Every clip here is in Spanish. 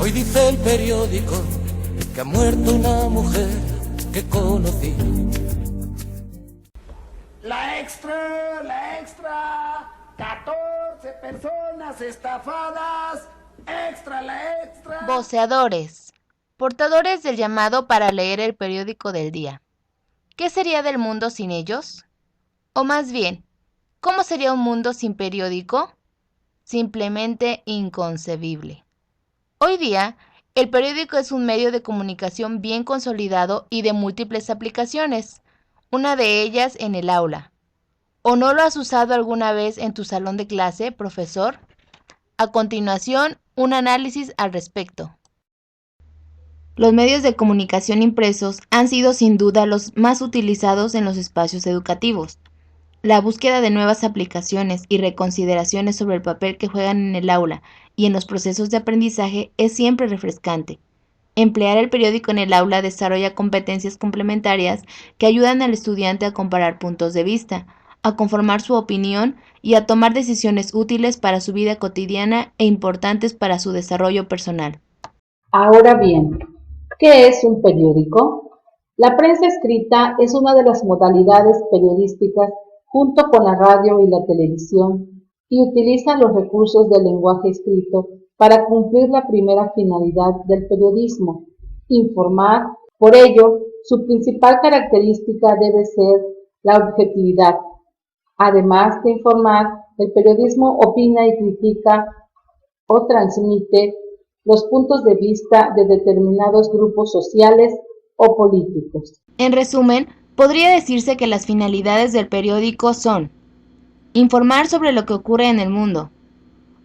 Hoy dice el periódico que ha muerto una mujer que conocí. La extra, 14 personas estafadas, la extra. Voceadores, portadores del llamado para leer el periódico del día. ¿Qué sería del mundo sin ellos? O más bien, ¿cómo sería un mundo sin periódico? Simplemente inconcebible. Hoy día, el periódico es un medio de comunicación bien consolidado y de múltiples aplicaciones, una de ellas en el aula. ¿O no lo has usado alguna vez en tu salón de clase, profesor? A continuación, un análisis al respecto. Los medios de comunicación impresos han sido sin duda los más utilizados en los espacios educativos. La búsqueda de nuevas aplicaciones y reconsideraciones sobre el papel que juegan en el aula y en los procesos de aprendizaje es siempre refrescante. Emplear el periódico en el aula desarrolla competencias complementarias que ayudan al estudiante a comparar puntos de vista, a conformar su opinión y a tomar decisiones útiles para su vida cotidiana e importantes para su desarrollo personal. Ahora bien, ¿qué es un periódico? La prensa escrita es una de las modalidades periodísticas junto con la radio y la televisión y utiliza los recursos del lenguaje escrito para cumplir la primera finalidad del periodismo, informar. Por ello, su principal característica debe ser la objetividad. Además de informar, el periodismo opina y critica o transmite los puntos de vista de determinados grupos sociales o políticos. En resumen, podría decirse que las finalidades del periódico son informar sobre lo que ocurre en el mundo,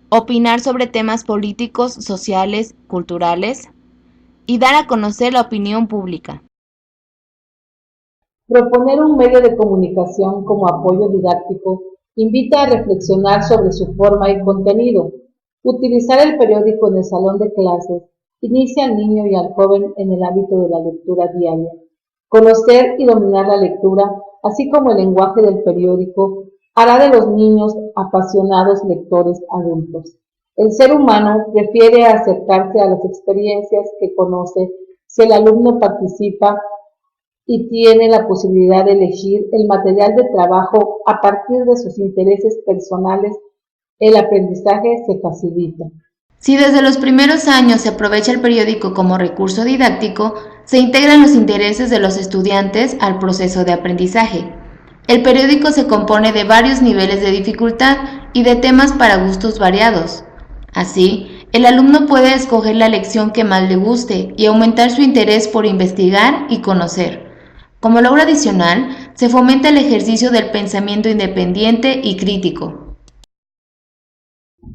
opinar sobre temas políticos, sociales, culturales y dar a conocer la opinión pública. Proponer un medio de comunicación como apoyo didáctico invita a reflexionar sobre su forma y contenido. Utilizar el periódico en el salón de clases inicia al niño y al joven en el hábito de la lectura diaria. Conocer y dominar la lectura, así como el lenguaje del periódico, hará de los niños apasionados lectores adultos. El ser humano prefiere acercarse a las experiencias que conoce si el alumno participa y tiene la posibilidad de elegir el material de trabajo a partir de sus intereses personales. El aprendizaje se facilita. Si desde los primeros años se aprovecha el periódico como recurso didáctico, se integran los intereses de los estudiantes al proceso de aprendizaje. El periódico se compone de varios niveles de dificultad y de temas para gustos variados. Así, el alumno puede escoger la lección que más le guste y aumentar su interés por investigar y conocer. Como logro adicional, se fomenta el ejercicio del pensamiento independiente y crítico.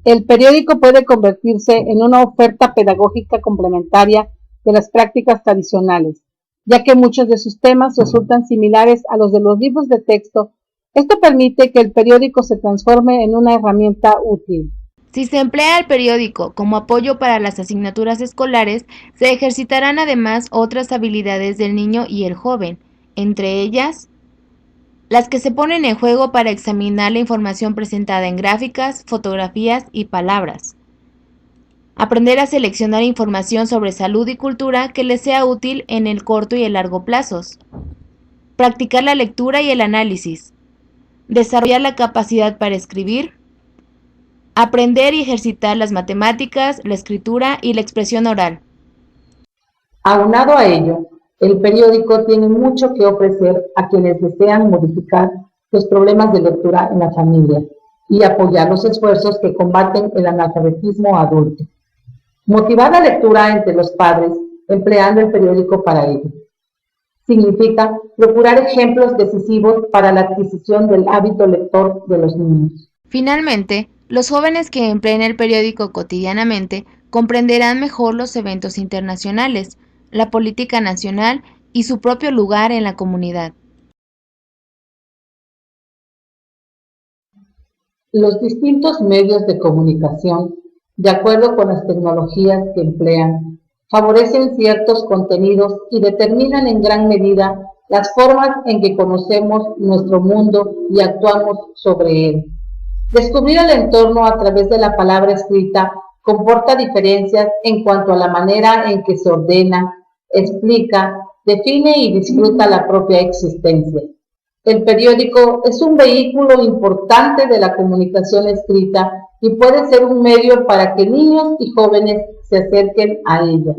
El periódico puede convertirse en una oferta pedagógica complementaria de las prácticas tradicionales, ya que muchos de sus temas resultan similares a los de los libros de texto. Esto permite que el periódico se transforme en una herramienta útil. Si se emplea el periódico como apoyo para las asignaturas escolares, se ejercitarán además otras habilidades del niño y el joven, entre ellas las que se ponen en juego para examinar la información presentada en gráficas, fotografías y palabras. Aprender a seleccionar información sobre salud y cultura que les sea útil en el corto y el largo plazos. Practicar la lectura y el análisis. Desarrollar la capacidad para escribir. Aprender y ejercitar las matemáticas, la escritura y la expresión oral. Aunado a ello, el periódico tiene mucho que ofrecer a quienes desean modificar los problemas de lectura en la familia y apoyar los esfuerzos que combaten el analfabetismo adulto. Motivar la lectura entre los padres empleando el periódico para ello. Significa procurar ejemplos decisivos para la adquisición del hábito lector de los niños. Finalmente, los jóvenes que empleen el periódico cotidianamente comprenderán mejor los eventos internacionales, la política nacional y su propio lugar en la comunidad. Los distintos medios de comunicación, de acuerdo con las tecnologías que emplean, favorecen ciertos contenidos y determinan en gran medida las formas en que conocemos nuestro mundo y actuamos sobre él. Descubrir el entorno a través de la palabra escrita comporta diferencias en cuanto a la manera en que se ordena, explica, define y disfruta la propia existencia. El periódico es un vehículo importante de la comunicación escrita y puede ser un medio para que niños y jóvenes se acerquen a ella.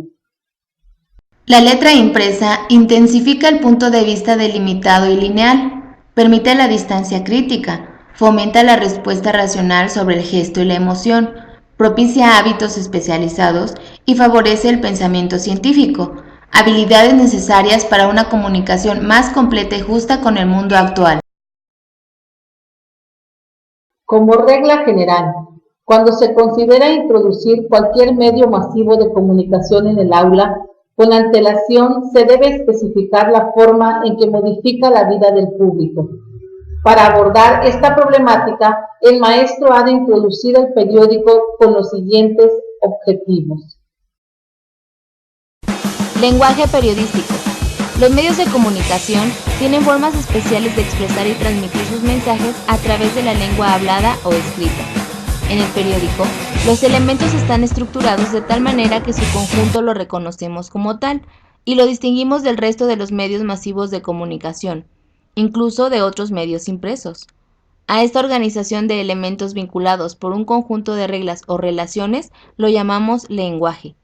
La letra impresa intensifica el punto de vista delimitado y lineal, permite la distancia crítica, fomenta la respuesta racional sobre el gesto y la emoción, propicia hábitos especializados y favorece el pensamiento científico, habilidades necesarias para una comunicación más completa y justa con el mundo actual. Como regla general, cuando se considera introducir cualquier medio masivo de comunicación en el aula, con antelación se debe especificar la forma en que modifica la vida del público. Para abordar esta problemática, el maestro ha de introducir el periódico con los siguientes objetivos. Lenguaje periodístico. Los medios de comunicación tienen formas especiales de expresar y transmitir sus mensajes a través de la lengua hablada o escrita. En el periódico, los elementos están estructurados de tal manera que su conjunto lo reconocemos como tal y lo distinguimos del resto de los medios masivos de comunicación, incluso de otros medios impresos. A esta organización de elementos vinculados por un conjunto de reglas o relaciones lo llamamos lenguaje.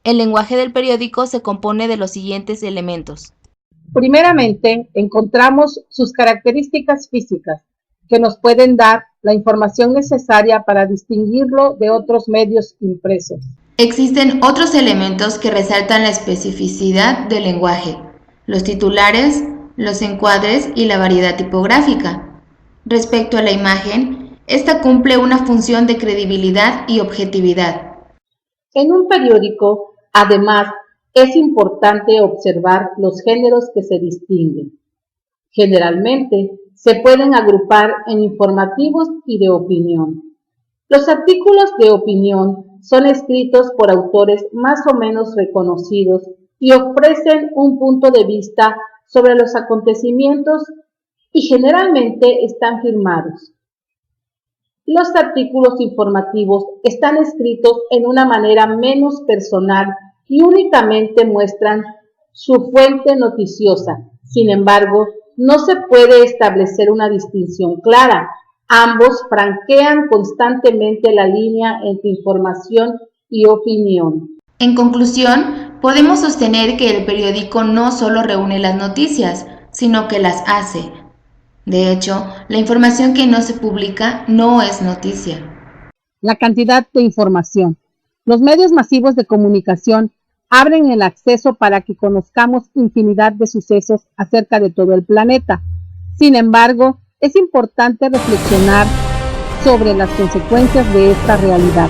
El lenguaje del periódico se compone de los siguientes elementos. Primeramente, encontramos sus características físicas, que nos pueden dar la información necesaria para distinguirlo de otros medios impresos. Existen otros elementos que resaltan la especificidad del lenguaje, los titulares, los encuadres y la variedad tipográfica. Respecto a la imagen, esta cumple una función de credibilidad y objetividad. En un periódico, además, es importante observar los géneros que se distinguen. Generalmente, se pueden agrupar en informativos y de opinión. Los artículos de opinión son escritos por autores más o menos reconocidos y ofrecen un punto de vista sobre los acontecimientos y generalmente están firmados. Los artículos informativos están escritos en una manera menos personal y únicamente muestran su fuente noticiosa. Sin embargo, no se puede establecer una distinción clara. Ambos franquean constantemente la línea entre información y opinión. En conclusión, podemos sostener que el periódico no solo reúne las noticias, sino que las hace. De hecho, la información que no se publica no es noticia. La cantidad de información. Los medios masivos de comunicación abren el acceso para que conozcamos infinidad de sucesos acerca de todo el planeta. Sin embargo, es importante reflexionar sobre las consecuencias de esta realidad.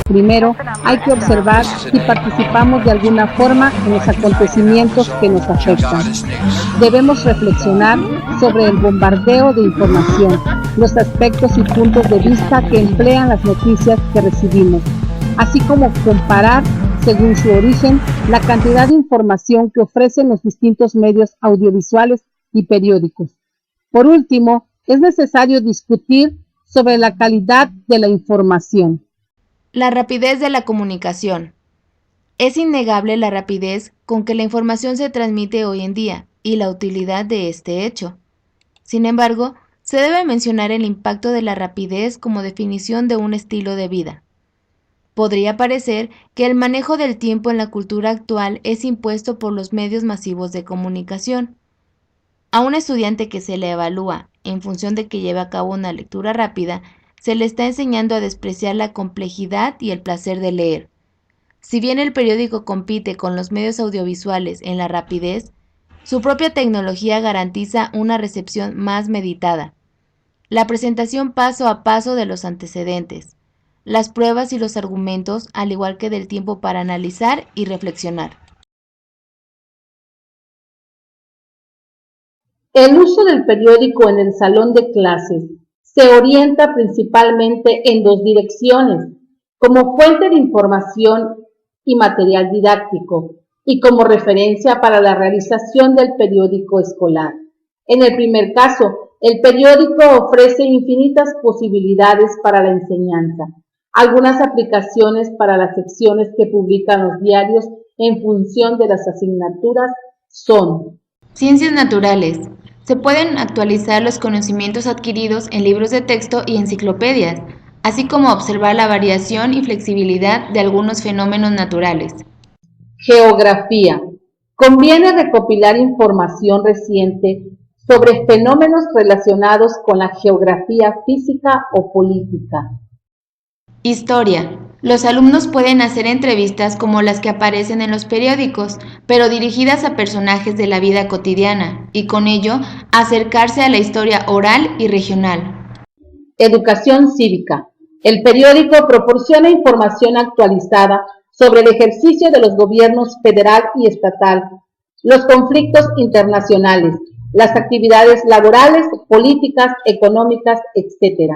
Primero, hay que observar si participamos de alguna forma en los acontecimientos que nos afectan. Debemos reflexionar sobre el bombardeo de información, los aspectos y puntos de vista que emplean las noticias que recibimos, así como comparar, según su origen, la cantidad de información que ofrecen los distintos medios audiovisuales y periódicos. Por último, es necesario discutir sobre la calidad de la información. La rapidez de la comunicación. Es innegable la rapidez con que la información se transmite hoy en día y la utilidad de este hecho. Sin embargo, se debe mencionar el impacto de la rapidez como definición de un estilo de vida. Podría parecer que el manejo del tiempo en la cultura actual es impuesto por los medios masivos de comunicación. A un estudiante que se le evalúa en función de que lleve a cabo una lectura rápida, se le está enseñando a despreciar la complejidad y el placer de leer. Si bien el periódico compite con los medios audiovisuales en la rapidez, su propia tecnología garantiza una recepción más meditada. La presentación paso a paso de los antecedentes, las pruebas y los argumentos, al igual que del tiempo para analizar y reflexionar. El uso del periódico en el salón de clases se orienta principalmente en dos direcciones, como fuente de información y material didáctico, y como referencia para la realización del periódico escolar. En el primer caso, el periódico ofrece infinitas posibilidades para la enseñanza. Algunas aplicaciones para las secciones que publican los diarios en función de las asignaturas son: Ciencias naturales. Se pueden actualizar los conocimientos adquiridos en libros de texto y enciclopedias, así como observar la variación y flexibilidad de algunos fenómenos naturales. Geografía. Conviene recopilar información reciente sobre fenómenos relacionados con la geografía física o política. Historia. Los alumnos pueden hacer entrevistas como las que aparecen en los periódicos, pero dirigidas a personajes de la vida cotidiana, y con ello acercarse a la historia oral y regional. Educación cívica. El periódico proporciona información actualizada sobre el ejercicio de los gobiernos federal y estatal, los conflictos internacionales, las actividades laborales, políticas, económicas, etc.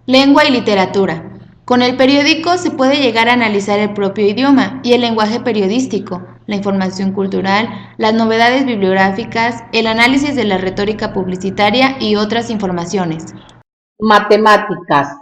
Lengua y literatura. Con el periódico se puede llegar a analizar el propio idioma y el lenguaje periodístico, la información cultural, las novedades bibliográficas, el análisis de la retórica publicitaria y otras informaciones. Matemáticas.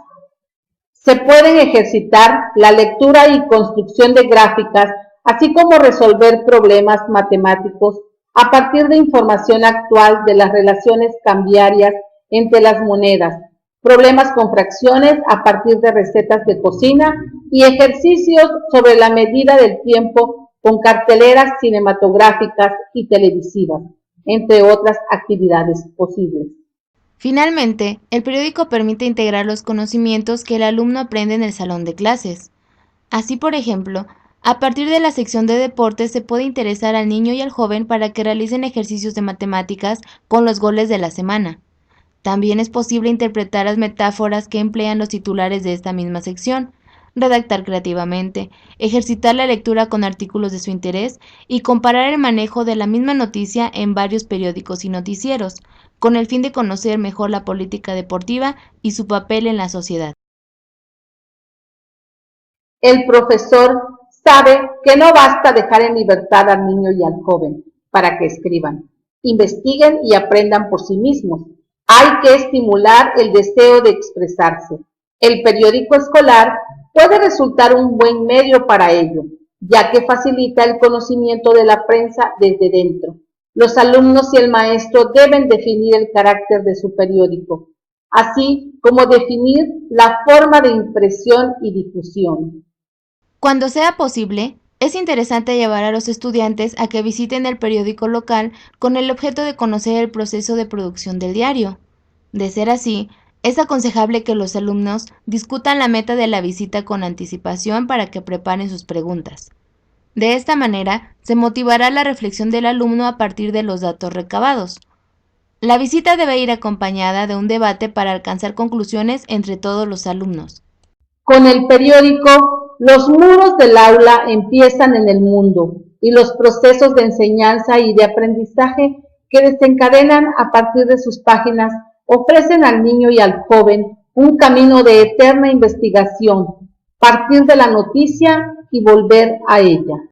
Se pueden ejercitar la lectura y construcción de gráficas, así como resolver problemas matemáticos a partir de información actual de las relaciones cambiarias entre las monedas, problemas con fracciones a partir de recetas de cocina y ejercicios sobre la medida del tiempo con carteleras cinematográficas y televisivas, entre otras actividades posibles. Finalmente, el periódico permite integrar los conocimientos que el alumno aprende en el salón de clases. Así, por ejemplo, a partir de la sección de deportes se puede interesar al niño y al joven para que realicen ejercicios de matemáticas con los goles de la semana. También es posible interpretar las metáforas que emplean los titulares de esta misma sección, redactar creativamente, ejercitar la lectura con artículos de su interés y comparar el manejo de la misma noticia en varios periódicos y noticieros, con el fin de conocer mejor la política deportiva y su papel en la sociedad. El profesor sabe que no basta dejar en libertad al niño y al joven para que escriban, investiguen y aprendan por sí mismos. Hay que estimular el deseo de expresarse. El periódico escolar puede resultar un buen medio para ello, ya que facilita el conocimiento de la prensa desde dentro. Los alumnos y el maestro deben definir el carácter de su periódico, así como definir la forma de impresión y difusión. Cuando sea posible, es interesante llevar a los estudiantes a que visiten el periódico local con el objeto de conocer el proceso de producción del diario. De ser así, es aconsejable que los alumnos discutan la meta de la visita con anticipación para que preparen sus preguntas. De esta manera, se motivará la reflexión del alumno a partir de los datos recabados. La visita debe ir acompañada de un debate para alcanzar conclusiones entre todos los alumnos. Con el periódico, los muros del aula empiezan en el mundo y los procesos de enseñanza y de aprendizaje que desencadenan a partir de sus páginas ofrecen al niño y al joven un camino de eterna investigación, partir de la noticia y volver a ella.